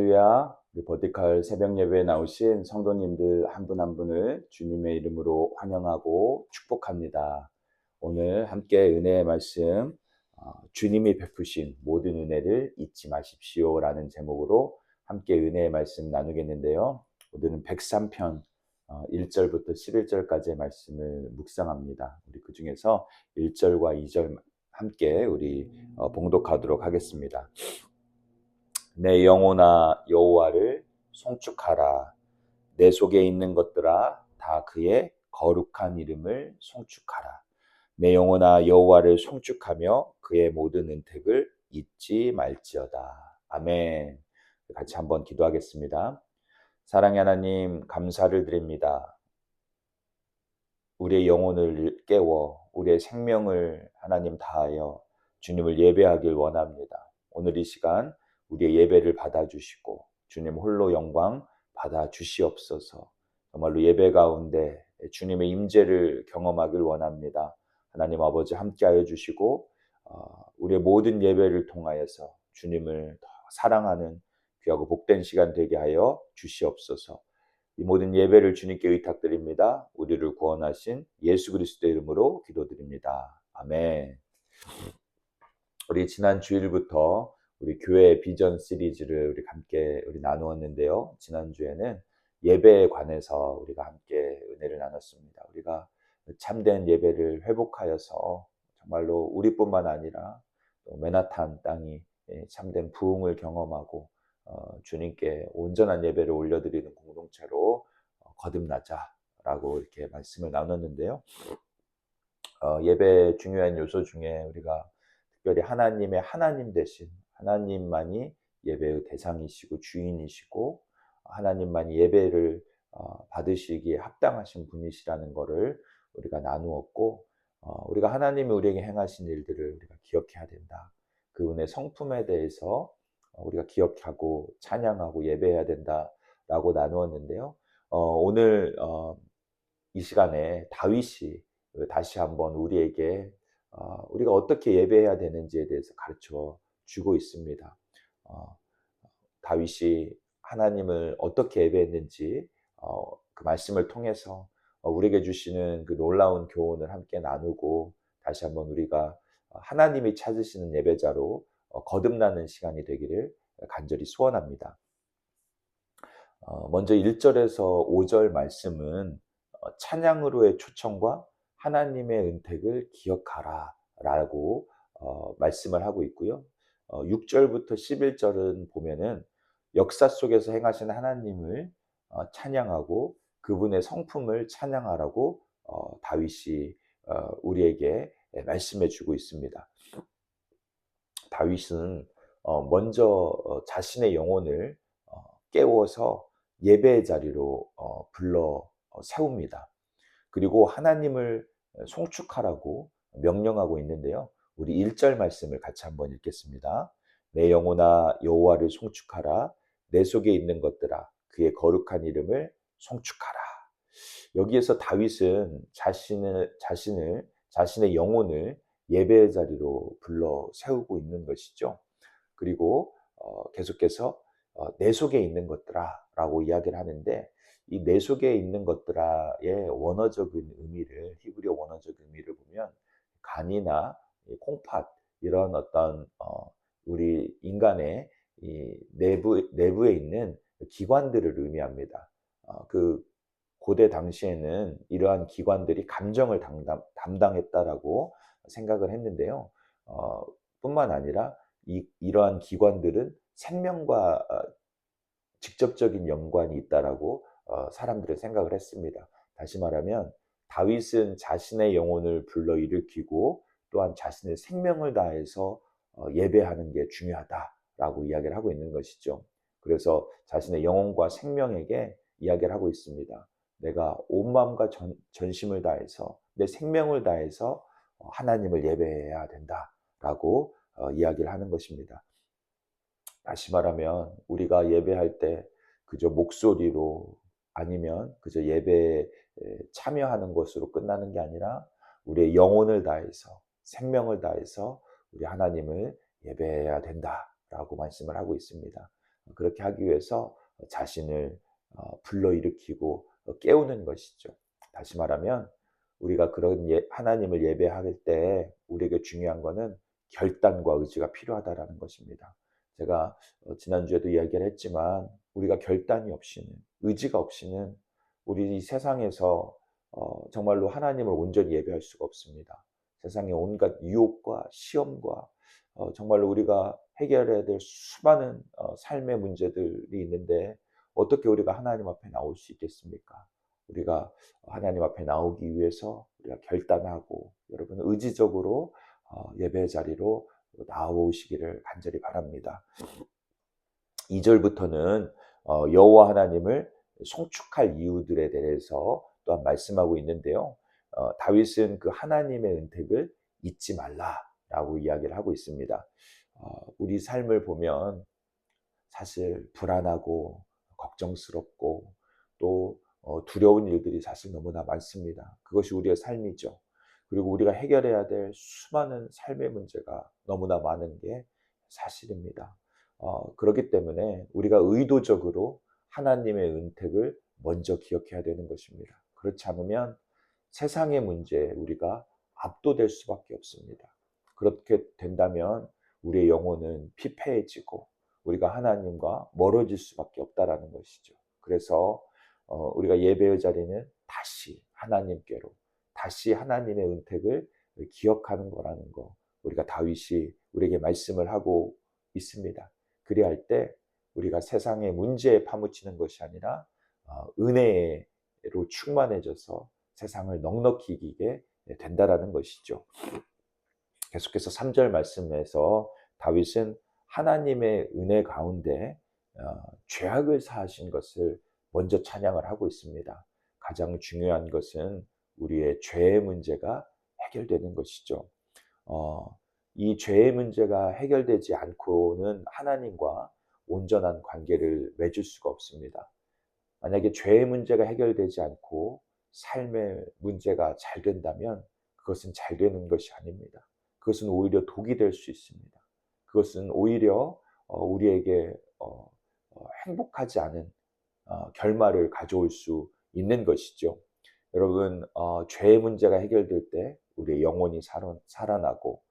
할렐루야. 우리 버티컬 새벽 예배에 나오신 성도님들 한 분 한 분을 주님의 이름으로 환영하고 축복합니다. 오늘 함께 은혜의 말씀, 주님이 베푸신 모든 은혜를 잊지 마십시오 라는 제목으로 함께 은혜의 말씀 나누겠는데요. 오늘은 103편 1절부터 11절까지의 말씀을 묵상합니다. 우리 그 중에서 1절과 2절 함께 우리 봉독하도록 하겠습니다. 내 영혼아 여호와를 송축하라. 내 속에 있는 것들아 다 그의 거룩한 이름을 송축하라. 내 영혼아 여호와를 송축하며 그의 모든 은택을 잊지 말지어다. 아멘. 같이 한번 기도하겠습니다. 사랑의 하나님, 감사를 드립니다. 우리의 영혼을 깨워 우리의 생명을 하나님 다하여 주님을 예배하길 원합니다. 오늘 이 시간 우리의 예배를 받아주시고 주님 홀로 영광 받아주시옵소서. 정말로 예배 가운데 주님의 임재를 경험하길 원합니다. 하나님 아버지 함께하여 주시고 우리의 모든 예배를 통하여서 주님을 더 사랑하는 귀하고 복된 시간 되게 하여 주시옵소서. 이 모든 예배를 주님께 의탁드립니다. 우리를 구원하신 예수 그리스도의 이름으로 기도드립니다. 아멘. 우리 지난 주일부터 우리 교회 비전 시리즈를 우리 함께 나누었는데요. 지난 주에는 예배에 관해서 우리가 함께 은혜를 나눴습니다. 우리가 참된 예배를 회복하여서 정말로 우리뿐만 아니라 또 맨하탄 땅이 참된 부흥을 경험하고 주님께 온전한 예배를 올려드리는 공동체로 거듭나자라고 이렇게 말씀을 나눴는데요. 예배의 중요한 요소 중에 우리가 특별히 하나님의 하나님 되신 하나님만이 예배의 대상이시고 주인이시고 하나님만이 예배를 받으시기에 합당하신 분이시라는 것을 우리가 나누었고 우리가 하나님이 우리에게 행하신 일들을 우리가 기억해야 된다. 그분의 성품에 대해서 우리가 기억하고 찬양하고 예배해야 된다라고 나누었는데요. 오늘 이 시간에 다윗이 다시 한번 우리에게 우리가 어떻게 예배해야 되는지에 대해서 가르쳐 주고 있습니다. 다윗이 하나님을 어떻게 예배했는지 그 말씀을 통해서 우리에게 주시는 그 놀라운 교훈을 함께 나누고 다시 한번 우리가 하나님이 찾으시는 예배자로 거듭나는 시간이 되기를 간절히 소원합니다. 먼저 1절에서 5절 말씀은 찬양으로의 초청과 하나님의 은택을 기억하라 라고 말씀을 하고 있고요. 6절부터 11절은 보면은 역사 속에서 행하신 하나님을 찬양하고 그분의 성품을 찬양하라고 다윗이 우리에게 말씀해 주고 있습니다. 다윗은 먼저 자신의 영혼을 깨워서 예배의 자리로 불러 세웁니다. 그리고 하나님을 송축하라고 명령하고 있는데요. 우리 1절 말씀을 같이 한번 읽겠습니다. 내 영혼아 여호와를 송축하라. 내 속에 있는 것들아 그의 거룩한 이름을 송축하라. 여기에서 다윗은 자신의 영혼을 예배의 자리로 불러 세우고 있는 것이죠. 그리고 계속해서 내 속에 있는 것들아 라고 이야기를 하는데 이 내 속에 있는 것들아의 원어적인 의미를 히브리어 원어적 의미를 보면 간이나 콩팥 이런 어떤 우리 인간의 이 내부에 있는 기관들을 의미합니다. 그 고대 당시에는 이러한 기관들이 감정을 담당했다라고 생각을 했는데요. 뿐만 아니라 이러한 기관들은 생명과 직접적인 연관이 있다라고 사람들은 생각을 했습니다. 다시 말하면 다윗은 자신의 영혼을 불러일으키고 또한 자신의 생명을 다해서 예배하는 게 중요하다라고 이야기를 하고 있는 것이죠. 그래서 자신의 영혼과 생명에게 이야기를 하고 있습니다. 내가 온 마음과 전심을 다해서 내 생명을 다해서 하나님을 예배해야 된다라고 이야기를 하는 것입니다. 다시 말하면 우리가 예배할 때 그저 목소리로 아니면 그저 예배에 참여하는 것으로 끝나는 게 아니라 우리의 영혼을 다해서 생명을 다해서 우리 하나님을 예배해야 된다라고 말씀을 하고 있습니다. 그렇게 하기 위해서 자신을 불러일으키고 깨우는 것이죠. 다시 말하면 우리가 그런 하나님을 예배할 때 우리에게 중요한 것은 결단과 의지가 필요하다라는 것입니다. 제가 지난주에도 이야기를 했지만 우리가 결단이 없이는, 의지가 없이는 우리 이 세상에서 정말로 하나님을 온전히 예배할 수가 없습니다. 세상의 온갖 유혹과 시험과 정말로 우리가 해결해야 될 수많은 삶의 문제들이 있는데 어떻게 우리가 하나님 앞에 나올 수 있겠습니까? 우리가 하나님 앞에 나오기 위해서 우리가 결단하고 여러분 의지적으로 예배 자리로 나오시기를 간절히 바랍니다. 2절부터는 여호와 하나님을 송축할 이유들에 대해서 또한 말씀하고 있는데요. 다윗은 그 하나님의 은택을 잊지 말라라고 이야기를 하고 있습니다. 우리 삶을 보면 사실 불안하고 걱정스럽고 또 두려운 일들이 사실 너무나 많습니다. 그것이 우리의 삶이죠. 그리고 우리가 해결해야 될 수많은 삶의 문제가 너무나 많은 게 사실입니다. 그렇기 때문에 우리가 의도적으로 하나님의 은택을 먼저 기억해야 되는 것입니다. 그렇지 않으면 세상의 문제에 우리가 압도될 수밖에 없습니다. 그렇게 된다면 우리의 영혼은 피폐해지고 우리가 하나님과 멀어질 수밖에 없다라는 것이죠. 그래서 우리가 예배의 자리는 다시 하나님께로, 다시 하나님의 은택을 기억하는 거라는 거, 우리가 다윗이 우리에게 말씀을 하고 있습니다. 그리할 때 우리가 세상의 문제에 파묻히는 것이 아니라 은혜로 충만해져서 세상을 넉넉히 이기게 된다라는 것이죠. 계속해서 3절 말씀에서 다윗은 하나님의 은혜 가운데 죄악을 사하신 것을 먼저 찬양을 하고 있습니다. 가장 중요한 것은 우리의 죄의 문제가 해결되는 것이죠. 이 죄의 문제가 해결되지 않고는 하나님과 온전한 관계를 맺을 수가 없습니다. 만약에 죄의 문제가 해결되지 않고 삶의 문제가 잘 된다면 그것은 잘 되는 것이 아닙니다. 그것은 오히려 독이 될 수 있습니다. 그것은 오히려 우리에게 행복하지 않은 결말을 가져올 수 있는 것이죠. 여러분, 죄의 문제가 해결될 때 우리의 영혼이 살아나고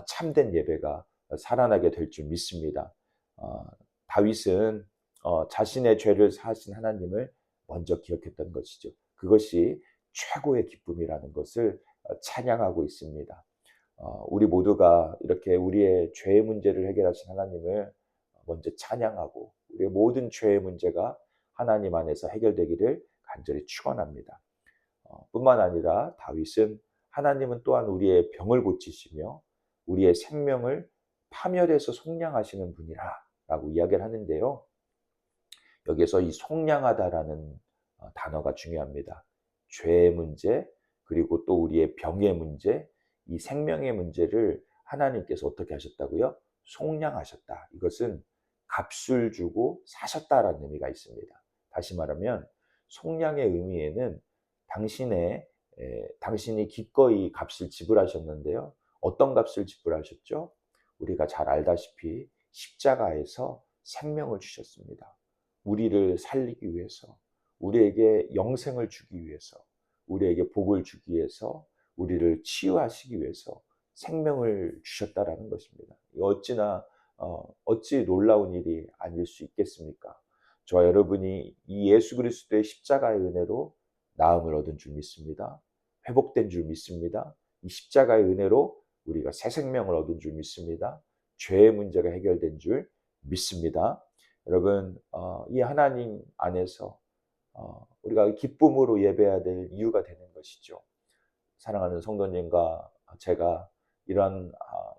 참된 예배가 살아나게 될 줄 믿습니다. 다윗은 자신의 죄를 사하신 하나님을 먼저 기억했던 것이죠. 그것이 최고의 기쁨이라는 것을 찬양하고 있습니다. 우리 모두가 이렇게 우리의 죄의 문제를 해결하신 하나님을 먼저 찬양하고 우리의 모든 죄의 문제가 하나님 안에서 해결되기를 간절히 축원합니다. 뿐만 아니라 다윗은 하나님은 또한 우리의 병을 고치시며 우리의 생명을 파멸해서 속량하시는 분이라 라고 이야기를 하는데요. 여기에서 이 속량하다라는 단어가 중요합니다. 죄의 문제, 그리고 또 우리의 병의 문제, 이 생명의 문제를 하나님께서 어떻게 하셨다고요? 속량하셨다. 이것은 값을 주고 사셨다라는 의미가 있습니다. 다시 말하면 속량의 의미에는 당신이 기꺼이 값을 지불하셨는데요. 어떤 값을 지불하셨죠? 우리가 잘 알다시피 십자가에서 생명을 주셨습니다. 우리를 살리기 위해서, 우리에게 영생을 주기 위해서, 우리에게 복을 주기 위해서, 우리를 치유하시기 위해서 생명을 주셨다라는 것입니다. 어찌 놀라운 일이 아닐 수 있겠습니까? 저와 여러분이 이 예수 그리스도의 십자가의 은혜로 나음을 얻은 줄 믿습니다. 회복된 줄 믿습니다. 이 십자가의 은혜로 우리가 새 생명을 얻은 줄 믿습니다. 죄의 문제가 해결된 줄 믿습니다. 여러분, 이 하나님 안에서 우리가 기쁨으로 예배해야 될 이유가 되는 것이죠. 사랑하는 성도님과 제가 이러한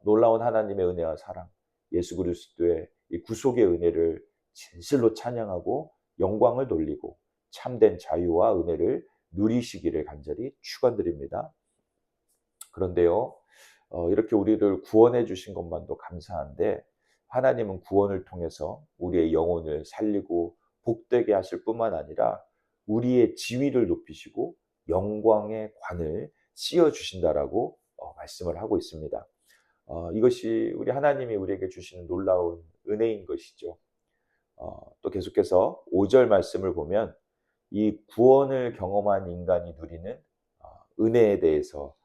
놀라운 하나님의 은혜와 사랑, 예수 그리스도의 이 구속의 은혜를 진실로 찬양하고 영광을 돌리고 참된 자유와 은혜를 누리시기를 간절히 축원드립니다. 그런데요, 이렇게 우리를 구원해 주신 것만도 감사한데 하나님은 구원을 통해서 우리의 영혼을 살리고 복되게 하실 뿐만 아니라 우리의 지위를 높이시고 영광의 관을 씌워 주신다라고 말씀을 하고 있습니다. 이것이 우리 하나님이 우리에게 주시는 놀라운 은혜인 것이죠. 또 계속해서 5절 말씀을 보면 이 구원을 경험한 인간이 누리는 은혜에 대해서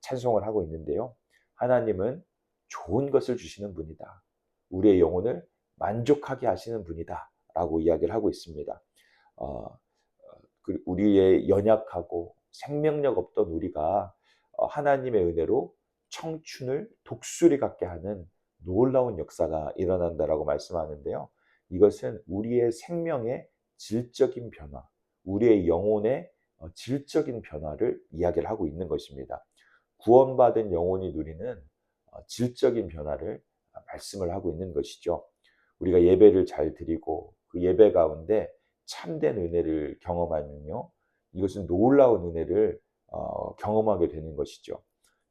찬송을 하고 있는데요. 하나님은 좋은 것을 주시는 분이다. 우리의 영혼을 만족하게 하시는 분이다. 라고 이야기를 하고 있습니다. 어, 우리의 연약하고 생명력 없던 우리가 하나님의 은혜로 청춘을 독수리 같게 하는 놀라운 역사가 일어난다라고 말씀하는데요. 이것은 우리의 생명의 질적인 변화, 우리의 영혼의 질적인 변화를 이야기를 하고 있는 것입니다. 구원받은 영혼이 누리는 질적인 변화를 말씀을 하고 있는 것이죠. 우리가 예배를 잘 드리고 그 예배 가운데 참된 은혜를 경험하면요, 이것은 놀라운 은혜를 경험하게 되는 것이죠.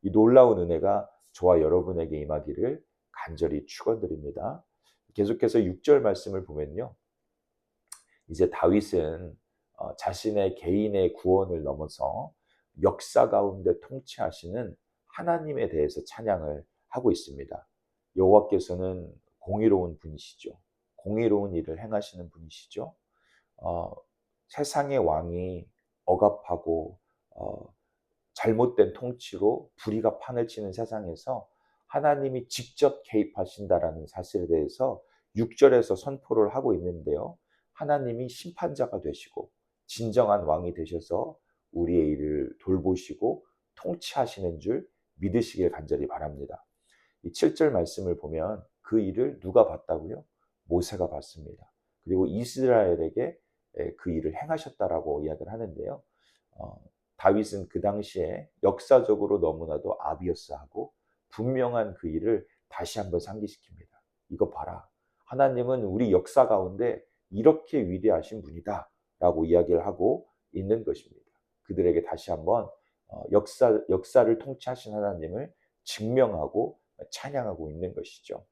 이 놀라운 은혜가 저와 여러분에게 임하기를 간절히 축원드립니다. 계속해서 6절 말씀을 보면요, 이제 다윗은 자신의 개인의 구원을 넘어서 역사 가운데 통치하시는 하나님에 대해서 찬양을 하고 있습니다. 여호와께서는 공의로운 분이시죠. 공의로운 일을 행하시는 분이시죠. 어, 세상의 왕이 억압하고 잘못된 통치로 불의가 판을 치는 세상에서 하나님이 직접 개입하신다라는 사실에 대해서 6절에서 선포를 하고 있는데요. 하나님이 심판자가 되시고 진정한 왕이 되셔서 우리의 일을 돌보시고 통치하시는 줄 믿으시길 간절히 바랍니다. 이 7절 말씀을 보면 그 일을 누가 봤다고요? 모세가 봤습니다. 그리고 이스라엘에게 그 일을 행하셨다라고 이야기를 하는데요. 다윗은 그 당시에 역사적으로 너무나도 아비어스하고 분명한 그 일을 다시 한번 상기시킵니다. 이거 봐라. 하나님은 우리 역사 가운데 이렇게 위대하신 분이다 라고 이야기를 하고 있는 것입니다. 그들에게 다시 한번 역사를 통치하신 하나님을 증명하고 찬양하고 있는 것이죠.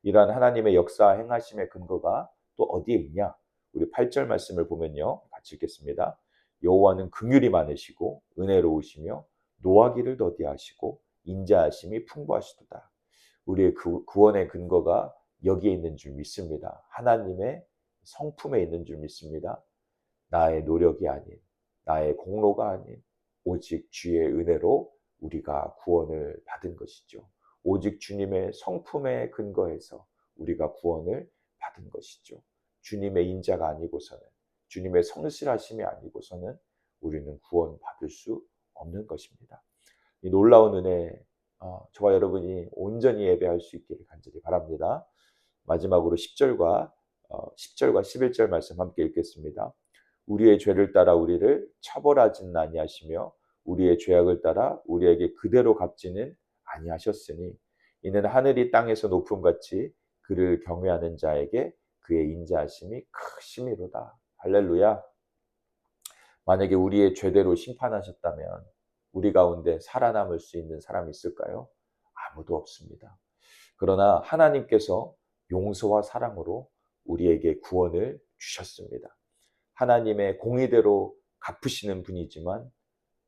이러한 하나님의 역사 행하심의 근거가 또 어디에 있냐? 우리 8절 말씀을 보면요, 같이 읽겠습니다. 여호와는 긍휼이 많으시고 은혜로우시며 노하기를 더디하시고 인자하심이 풍부하시도다. 우리의 구원의 근거가 여기에 있는 줄 믿습니다. 하나님의 성품에 있는 줄 믿습니다. 나의 노력이 아닌, 나의 공로가 아닌 오직 주의 은혜로 우리가 구원을 받은 것이죠. 오직 주님의 성품에 근거해서 우리가 구원을 받은 것이죠. 주님의 인자가 아니고서는, 주님의 성실하심이 아니고서는 우리는 구원받을 수 없는 것입니다. 이 놀라운 은혜, 저와 여러분이 온전히 예배할 수 있기를 간절히 바랍니다. 마지막으로 10절과 11절 말씀 함께 읽겠습니다. 우리의 죄를 따라 우리를 처벌하지는 아니하시며 우리의 죄악을 따라 우리에게 그대로 갚지는 아니하셨으니 이는 하늘이 땅에서 높음같이 그를 경외하는 자에게 그의 인자하심이 크심이로다. 할렐루야. 만약에 우리의 죄대로 심판하셨다면 우리 가운데 살아남을 수 있는 사람이 있을까요? 아무도 없습니다. 그러나 하나님께서 용서와 사랑으로 우리에게 구원을 주셨습니다. 하나님의 공의대로 갚으시는 분이지만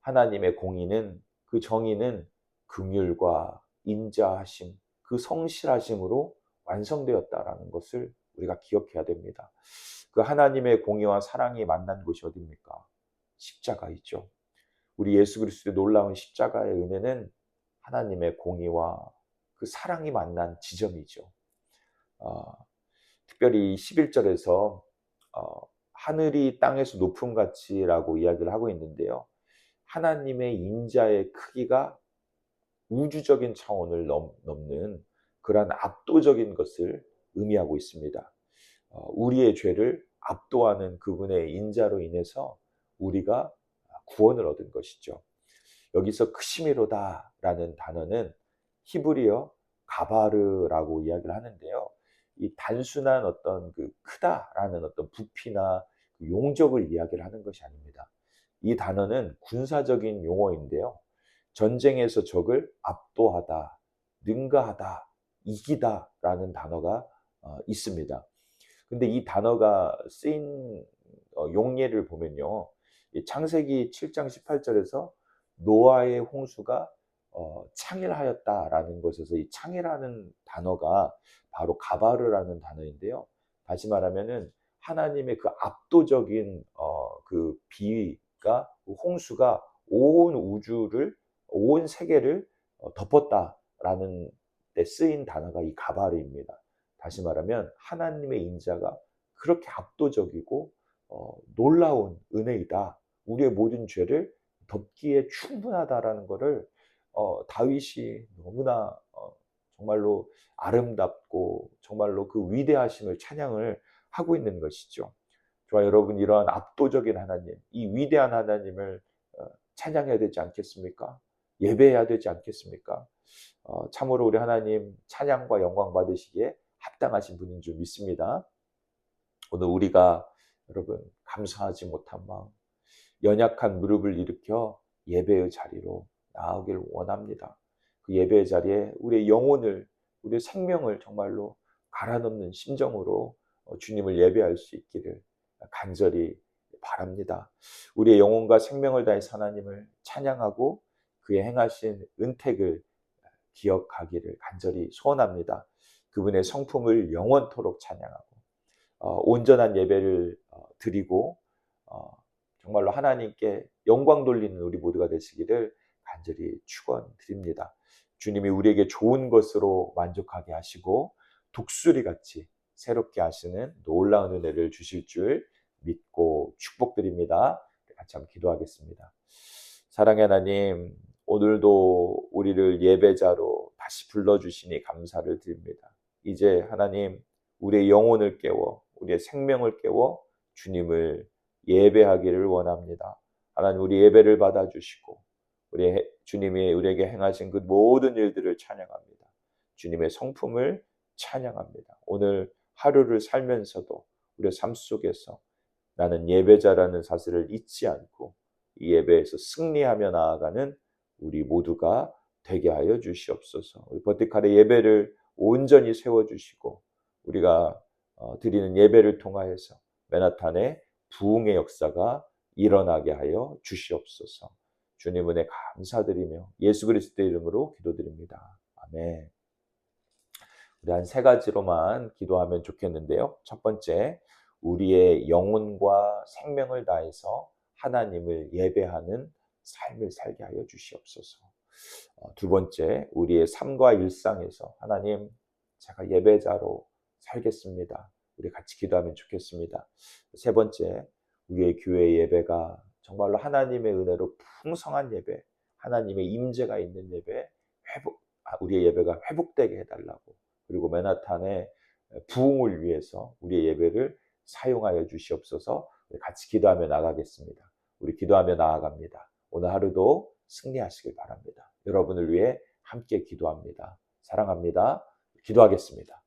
하나님의 공의는, 그 정의는 긍휼과 인자하심, 그 성실하심으로 완성되었다라는 것을 우리가 기억해야 됩니다. 그 하나님의 공의와 사랑이 만난 곳이 어디입니까? 십자가이죠. 우리 예수 그리스도의 놀라운 십자가의 은혜는 하나님의 공의와 그 사랑이 만난 지점이죠. 특별히 11절에서 하늘이 땅에서 높음같이라고 이야기를 하고 있는데요. 하나님의 인자의 크기가 우주적인 차원을 넘는 그러한 압도적인 것을 의미하고 있습니다. 우리의 죄를 압도하는 그분의 인자로 인해서 우리가 구원을 얻은 것이죠. 여기서 크시미로다라는 단어는 히브리어 가바르라고 이야기를 하는데요. 이 단순한 어떤 그 크다라는 어떤 부피나 용적을 이야기를 하는 것이 아닙니다. 이 단어는 군사적인 용어인데요. 전쟁에서 적을 압도하다, 능가하다, 이기다라는 단어가 있습니다. 근데 이 단어가 쓰인 용례를 보면요. 창세기 7장 18절에서 노아의 홍수가 창일하였다라는 것에서 이 창이라는 단어가 바로 가바르라는 단어인데요. 다시 말하면은 하나님의 그 압도적인 그 비위가, 그 홍수가 온 우주를, 온 세계를 덮었다라는 데 쓰인 단어가 이 가바르입니다. 다시 말하면 하나님의 인자가 그렇게 압도적이고 놀라운 은혜이다. 우리의 모든 죄를 덮기에 충분하다라는 것을 다윗이 너무나 정말로 아름답고 정말로 그 위대하심을 찬양을 하고 있는 것이죠. 저와 여러분, 이러한 압도적인 하나님, 이 위대한 하나님을 찬양해야 되지 않겠습니까? 예배해야 되지 않겠습니까? 참으로 우리 하나님 찬양과 영광 받으시기에 합당하신 분인 줄 믿습니다. 오늘 우리가 여러분 감사하지 못한 마음, 연약한 무릎을 일으켜 예배의 자리로 나아오길 원합니다. 그 예배의 자리에 우리의 영혼을, 우리의 생명을 정말로 갈아넣는 심정으로 주님을 예배할 수 있기를 간절히 바랍니다. 우리의 영혼과 생명을 다해서 하나님을 찬양하고 그의 행하신 은택을 기억하기를 간절히 소원합니다. 그분의 성품을 영원토록 찬양하고 온전한 예배를 드리고 정말로 하나님께 영광 돌리는 우리 모두가 되시기를 간절히 축원드립니다. 주님이 우리에게 좋은 것으로 만족하게 하시고 독수리같이 새롭게 하시는 놀라운 은혜를 주실 줄 믿고 축복드립니다. 같이 한번 기도하겠습니다. 사랑의 하나님, 오늘도 우리를 예배자로 다시 불러주시니 감사를 드립니다. 이제 하나님, 우리의 영혼을 깨워, 우리의 생명을 깨워 주님을 예배하기를 원합니다. 하나님, 우리 예배를 받아주시고 우리 주님이 우리에게 행하신 그 모든 일들을 찬양합니다. 주님의 성품을 찬양합니다. 오늘 하루를 살면서도 우리의 삶 속에서 나는 예배자라는 사실을 잊지 않고 이 예배에서 승리하며 나아가는 우리 모두가 되게 하여 주시옵소서. 우리 버티칼의 예배를 온전히 세워주시고 우리가 드리는 예배를 통하여서 맨하탄의 부흥의 역사가 일어나게 하여 주시옵소서. 주님 은혜 감사드리며 예수 그리스도의 이름으로 기도드립니다. 아멘. 우리 한 세 가지로만 기도하면 좋겠는데요. 첫 번째, 우리의 영혼과 생명을 다해서 하나님을 예배하는 삶을 살게 하여 주시옵소서. 두 번째, 우리의 삶과 일상에서 하나님, 제가 예배자로 살겠습니다. 우리 같이 기도하면 좋겠습니다. 세 번째, 우리의 교회 예배가 정말로 하나님의 은혜로 풍성한 예배, 하나님의 임재가 있는 예배, 우리의 예배가 회복되게 해달라고, 그리고 맨하탄의 부흥을 위해서 우리의 예배를 사용하여 주시옵소서. 같이 기도하며 나가겠습니다. 우리 기도하며 나아갑니다. 오늘 하루도 승리하시길 바랍니다. 여러분을 위해 함께 기도합니다. 사랑합니다. 기도하겠습니다.